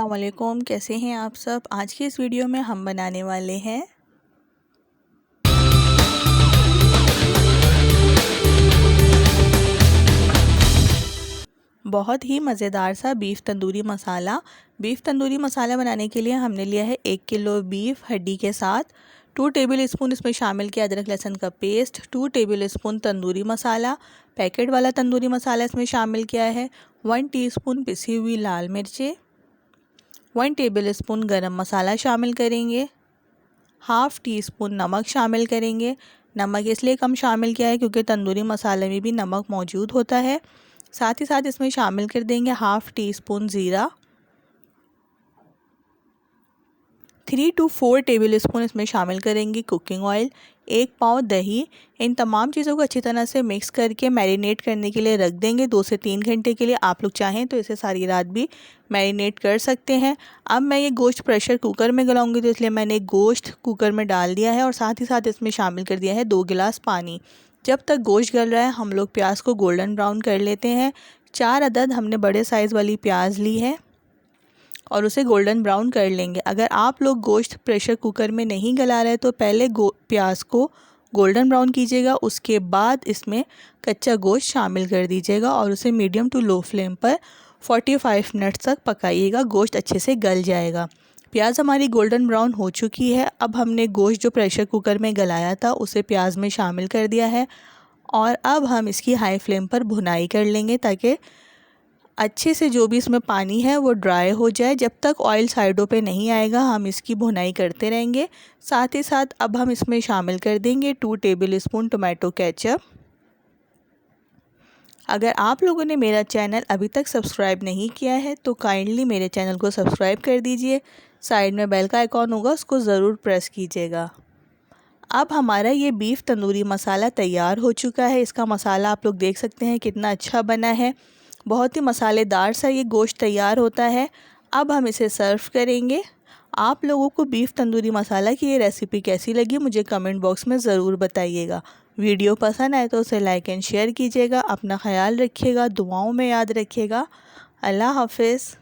अस्सलाम वालेकुम, कैसे हैं आप सब। आज की इस वीडियो में हम बनाने वाले हैं बहुत ही मज़ेदार सा बीफ तंदूरी मसाला। बीफ तंदूरी मसाला बनाने के लिए हमने लिया है 1 किलो बीफ हड्डी के साथ। 2 टेबल स्पून इसमें शामिल किया अदरक लहसुन का paste. 2 table spoon tandoori masala, packet वाला तंदूरी मसाला इसमें शामिल किया है। 1 टीस्पून पिसी हुई लाल मिर्चें, 1 टेबल स्पून गरम मसाला शामिल करेंगे। हाफ़ टी स्पून नमक शामिल करेंगे। नमक इसलिए कम शामिल किया है क्योंकि तंदूरी मसाले में भी नमक मौजूद होता है। साथ ही साथ इसमें शामिल कर देंगे हाफ़ टी स्पून ज़ीरा। 3 to 4 टेबल स्पून इसमें शामिल करेंगे कुकिंग ऑयल। 1 पाव दही। इन तमाम चीज़ों को अच्छी तरह से मिक्स करके मैरिनेट करने के लिए रख देंगे 2 से 3 घंटे के लिए। आप लोग चाहें तो इसे सारी रात भी मैरिनेट कर सकते हैं। अब मैं ये गोश्त प्रेशर कुकर में गलाऊंगी, तो इसलिए मैंने गोश्त कुकर में डाल दिया है और साथ ही साथ इसमें शामिल कर दिया है 2 गिलास पानी। जब तक गोश्त गल रहा है हम लोग प्याज को गोल्डन ब्राउन कर लेते हैं। 4 अदद हमने बड़े साइज़ वाली प्याज ली है और उसे गोल्डन ब्राउन कर लेंगे। अगर आप लोग गोश्त प्रेशर कुकर में नहीं गला रहे तो पहले प्याज को गोल्डन ब्राउन कीजिएगा, उसके बाद इसमें कच्चा गोश्त शामिल कर दीजिएगा और उसे मीडियम टू लो फ्लेम पर 45 मिनट्स तक पकाइएगा। गोश्त अच्छे से गल जाएगा। प्याज हमारी गोल्डन ब्राउन हो चुकी है। अब हमने गोश्त जो प्रेशर कुकर में गलाया था उसे प्याज में शामिल कर दिया है और अब हम इसकी हाई फ्लेम पर भुनाई कर लेंगे ताकि अच्छे से जो भी इसमें पानी है वो ड्राई हो जाए। जब तक ऑयल साइडों पे नहीं आएगा हम इसकी भुनाई करते रहेंगे। साथ ही साथ अब हम इसमें शामिल कर देंगे 2 टेबल स्पून टोमेटो केचप। अगर आप लोगों ने मेरा चैनल अभी तक सब्सक्राइब नहीं किया है तो काइंडली मेरे चैनल को सब्सक्राइब कर दीजिए। साइड में बेल का आइकॉन होगा, उसको ज़रूर प्रेस कीजिएगा। अब हमारा ये बीफ तंदूरी मसाला तैयार हो चुका है। इसका मसाला आप लोग देख सकते हैं कितना अच्छा बना है। बहुत ही मसालेदार सा ये गोश्त तैयार होता है। अब हम इसे सर्व करेंगे। आप लोगों को बीफ तंदूरी मसाला की ये रेसिपी कैसी लगी मुझे कमेंट बॉक्स में ज़रूर बताइएगा। वीडियो पसंद आए तो उसे लाइक एंड शेयर कीजिएगा। अपना ख्याल रखिएगा, दुआओं में याद रखिएगा। अल्लाह हाफ़िज़।